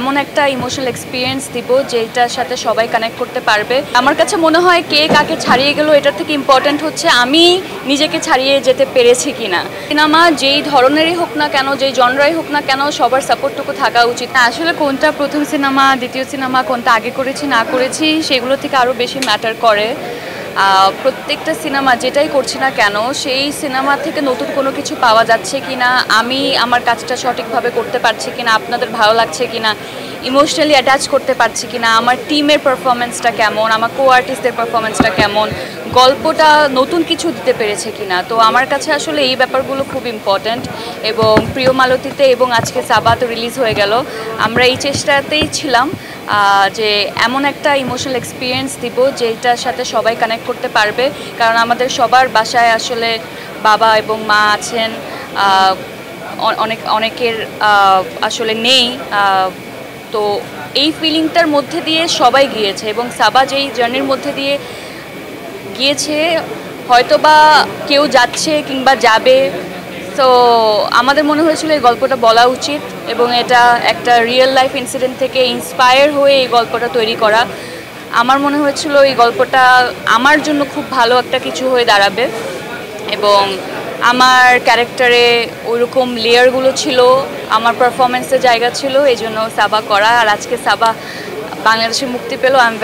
এমন একটা emotional experience দিব যেটার সাথে সবাই কানেক্ট করতে পারবে। আমার কাছে মনে হয় কে কাকে ছাড়িয়ে গেল এটার থেকে ইম্পর্ট্যান্ট হচ্ছে আমি নিজেকে ছাড়িয়ে যেতে পেরেছি কিনা। সিনেমা যেই ধরনেরই হোক না কেন, যেই জনরাই হোক না কেন, সবার সাপোর্টটুকু থাকা উচিত। আসলে কোনটা প্রথম সিনেমা, দ্বিতীয় সিনেমা, কোনটা আগে করেছি না করেছি সেগুলো থেকে আরও বেশি ম্যাটার করে। প্রত্যেকটা সিনেমা যেটাই করছি না কেন সেই সিনেমা থেকে নতুন কোনো কিছু পাওয়া যাচ্ছে কি না, আমি আমার কাজটা সঠিকভাবে করতে পারছি কি না, আপনাদের ভালো লাগছে কি না, ইমোশনালি অ্যাটাচ করতে পারছি কি না, আমার টিমের পারফরমেন্সটা কেমন, আমার কো আর্টিস্টদের পারফরমেন্সটা কেমন, গল্পটা নতুন কিছু দিতে পেরেছে কি না। তো আমার কাছে আসলে এই ব্যাপারগুলো খুব ইম্পর্ট্যান্ট। এবং প্রিয় মালতীতে এবং আজকে সাবা তো রিলিজ হয়ে গেল, আমরা এই চেষ্টাতেই ছিলাম যে এমন একটা ইমোশনাল এক্সপিরিয়েন্স দিব যেটার সাথে সবাই কানেক্ট করতে পারবে। কারণ আমাদের সবার বাসায় আসলে বাবা এবং মা আছেন, অনেকের আসলে নেই। তো এই ফিলিংটার মধ্যে দিয়ে সবাই গিয়েছে এবং সাবা যেই জার্নির মধ্যে দিয়ে গিয়েছে, হয়তোবা কেউ যাচ্ছে কিংবা যাবে। তো আমাদের মনে হয়েছিল এই গল্পটা বলা উচিত এবং এটা একটা রিয়েল লাইফ ইনসিডেন্ট থেকে ইন্সপায়ার হয়ে এই গল্পটা তৈরি করা। আমার মনে হয়েছিল এই গল্পটা আমার জন্য খুব ভালো একটা কিছু হয়ে দাঁড়াবে এবং আমার ক্যারেক্টারে ওইরকম লেয়ারগুলো ছিল, আমার পারফরমেন্সের জায়গা ছিল, এই জন্য সাবা করা। আর আজকে সাবা বাংলাদেশে মুক্তি পেল, আই এম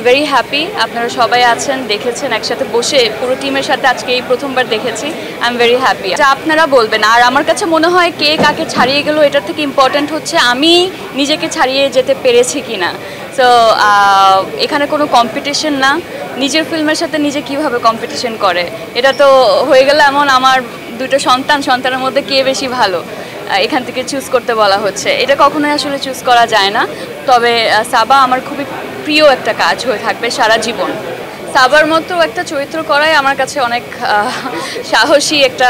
ভেরি হ্যাপি। আপনারা সবাই আছেন, দেখেছেন, একসাথে বসে পুরো টিমের সাথে আজকে এই প্রথমবার দেখেছি, আই এম ভেরি হ্যাপি। যা আপনারা বলবেন। আর আমার কাছে মনে হয় কে কাকে ছাড়িয়ে গেল এটার থেকে ইম্পর্ট্যান্ট হচ্ছে আমি নিজেকে ছাড়িয়ে যেতে পেরেছি কিনা। সো এখানে কোনো কম্পিটিশন না, নিজের ফিল্মের সাথে নিজে কিভাবে কম্পিটিশন করে, এটা তো হয়ে গেল এমন আমার দুটো সন্তানের মধ্যে কে বেশি ভালো এখান থেকে চুজ করতে বলা হচ্ছে। এটা কখনোই আসলে চুজ করা যায় না। তবে সাবা আমার খুবই প্রিয় একটা কাজ হয়ে থাকবে সারা জীবন। সাবার মতো একটা চরিত্র করাই আমার কাছে অনেক সাহসী একটা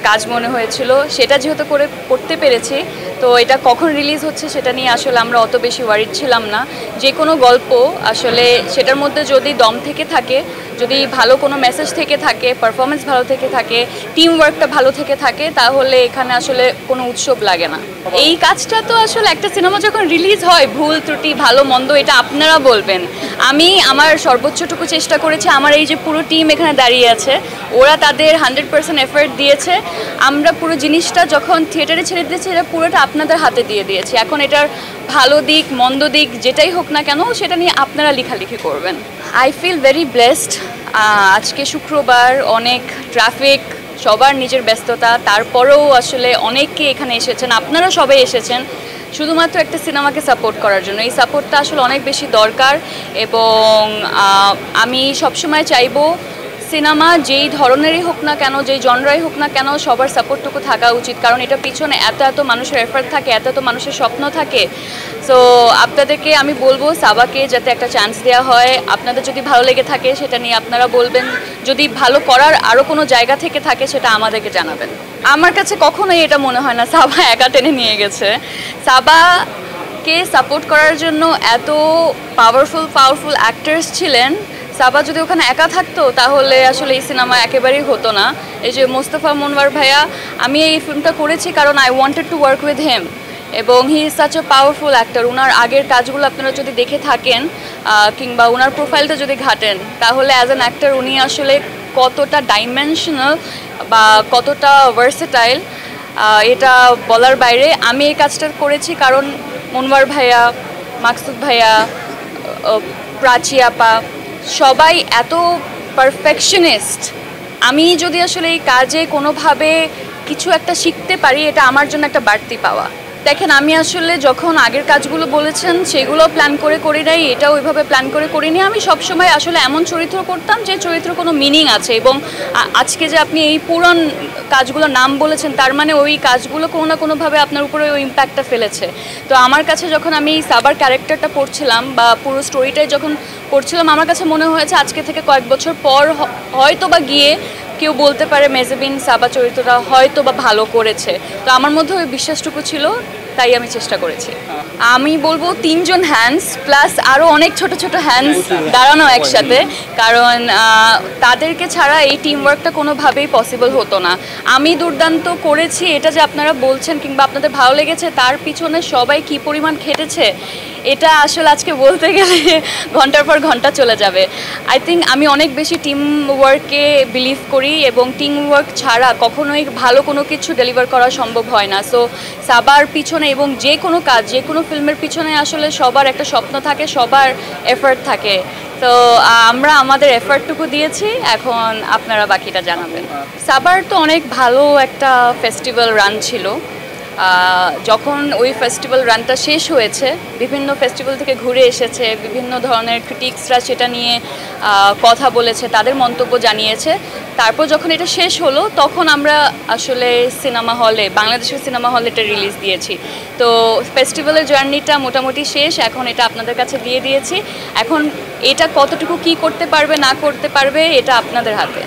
কাজ মনে হয়েছিল। সেটা যেহেতু করতে পেরেছি, তো এটা কখন রিলিজ হচ্ছে সেটা নিয়ে আসলে আমরা অত বেশি ওয়ারিড ছিলাম না। যে কোনো গল্প আসলে সেটার মধ্যে যদি দম থেকে থাকে, যদি ভালো কোনো মেসেজ থেকে থাকে, পারফরমেন্স ভালো থেকে থাকে, টিম ওয়ার্কটা ভালো থেকে থাকে, তাহলে এখানে আসলে কোনো উৎসব লাগে না। এই কাজটা তো আসলে একটা সিনেমা যখন রিলিজ হয়, ভুল ত্রুটি ভালো মন্দ এটা আপনারা বলবেন। আমি আমার সর্বোচ্চটুকু চেষ্টা করেছি। আমার এই যে পুরো টিম এখানে দাঁড়িয়ে আছে, ওরা তাদের 100% এফর্ট দিয়েছে। আমরা পুরো জিনিসটা যখন থিয়েটারে ছেড়ে দিয়েছি, এটা পুরোটা আপনাদের হাতে দিয়ে দিয়েছি। এখন এটার ভালো দিক মন্দ দিক যেটাই হোক না কেন সেটা নিয়ে আপনারা লেখালেখি করবেন। I feel very blessed. আজকে শুক্রবার, অনেক ট্রাফিক, সবার নিজের ব্যস্ততা, তারপরেও আসলে অনেকে এখানে এসেছেন, আপনারা সবাই এসেছেন শুধুমাত্র একটা সিনেমাকে সাপোর্ট করার জন্য। এই সাপোর্টটা আসলে অনেক বেশি দরকার এবং আমি সবসময় চাইবো সিনেমা যেই ধরনেরই হোক না কেন, যেই জনরাই হোক না কেন, সবার সাপোর্টটুকু থাকা উচিত। কারণ এটা পিছনে এত মানুষের এফর্ট থাকে, এত মানুষের স্বপ্ন থাকে। সো আপনাদেরকে আমি বলবো সাবাকে যাতে একটা চান্স দেওয়া হয়। আপনাদের যদি ভালো লেগে থাকে সেটা নিয়ে আপনারা বলবেন, যদি ভালো করার আরও কোনো জায়গা থেকে থাকে সেটা আমাদেরকে জানাবেন। আমার কাছে কখনোই এটা মনে হয় না সাবা একা টেনে নিয়ে গেছে। সাবাকে সাপোর্ট করার জন্য এত পাওয়ারফুল অ্যাক্টার্স ছিলেন। সাবা যদি ওখানে একা থাকতো তাহলে আসলে এই সিনেমা একেবারেই হতো না। এই যে মোস্তফা মনওয়ার ভাইয়া, আমি এই ফিল্মটা করেছি কারণ I wanted to work with him এবং he is such a powerful actor. ওনার আগের কাজগুলো আপনারা যদি দেখে থাকেন কিংবা ওনার প্রোফাইলটা যদি ঘাটেন, তাহলে অ্যাজ অ্যান অ্যাক্টর উনি আসলে কতটা ডাইমেনশনাল বা কতটা ভার্সেটাইল এটা বলার বাইরে। আমি এই কাজটা করেছি কারণ মনওয়ার ভাইয়া, মাকসুদ ভাইয়া, প্রাচী আপা সবাই এত পারফেকশনিস্ট। আমি যদি আসলে এই কাজে কোনোভাবে কিছু একটা শিখতে পারি, এটা আমার জন্য একটা বাড়তি পাওয়া। দেখেন, আমি আসলে যখন আগের কাজগুলো বলেছেন সেগুলো প্ল্যান করে করি নাই, এটা ওইভাবে প্ল্যান করে করিনি। আমি সবসময় আসলে এমন চরিত্র করতাম যে চরিত্র কোনো মিনিং আছে এবং আজকে যে আপনি এই পুরান কাজগুলোর নাম বলেছেন, তার মানে ওই কাজগুলো কোনো না কোনোভাবে আপনার উপরে ওই ইম্প্যাক্টটা ফেলেছে। তো আমার কাছে যখন আমি সাবার ক্যারেক্টারটা পড়ছিলাম বা পুরো স্টোরিটাই যখন পড়ছিলাম, আমার কাছে মনে হয়েছে আজকে থেকে কয়েক বছর পর হয়তো বা গিয়ে কেউ বলতে পারে মেহজাবিন সাবা চরিত্রটা হয়তো বা ভালো করেছে। তো আমার মধ্যে ওই বিশ্বাসটুকু ছিল, তাই আমি চেষ্টা করেছি। আমি বলবো 3 জন হ্যান্ডস প্লাস আরও অনেক ছোট ছোট হ্যান্ডস দাঁড়ানো একসাথে, কারণ তাদেরকে ছাড়া এই টিম ওয়ার্কটা কোনোভাবেই পসিবল হতো না। আমি দুর্দান্ত করেছি এটা যে আপনারা বলছেন কিংবা আপনাদের ভালো লেগেছে, তার পিছনে সবাই কি পরিমাণ খেটেছে এটা আসলে আজকে বলতে গেলে ঘন্টার পর ঘন্টা চলে যাবে। আই থিঙ্ক আমি অনেক বেশি টিম ওয়ার্কে বিলিভ করি এবং টিম ওয়ার্ক ছাড়া কখনোই ভালো কোনো কিছু ডেলিভার করা সম্ভব হয় না। সো সাবার পিছনে এবং যে কোনো কাজ, যে কোনো ফিল্মের পিছনে আসলে সবার একটা স্বপ্ন থাকে, সবার এফার্ট থাকে। তো আমরা আমাদের এফার্টটুকু দিয়েছি, এখন আপনারা বাকিটা জানাবেন। সাবার তো অনেক ভালো একটা ফেস্টিভ্যাল রান ছিল। যখন ওই ফেস্টিভ্যাল রানটা শেষ হয়েছে, বিভিন্ন ফেস্টিভ্যাল থেকে ঘুরে এসেছে, বিভিন্ন ধরনের ক্রিটিক্সরা সেটা নিয়ে কথা বলেছে, তাদের মন্তব্য জানিয়েছে। তারপর যখন এটা শেষ হলো তখন আমরা আসলে সিনেমা হলে, বাংলাদেশের সিনেমা হলে এটা রিলিজ দিয়েছি। তো ফেস্টিভ্যালের জার্নিটা মোটামুটি শেষ, এখন এটা আপনাদের কাছে দিয়ে দিয়েছি। এখন এটা কতটুকু কি করতে পারবে না করতে পারবে এটা আপনাদের হাতে।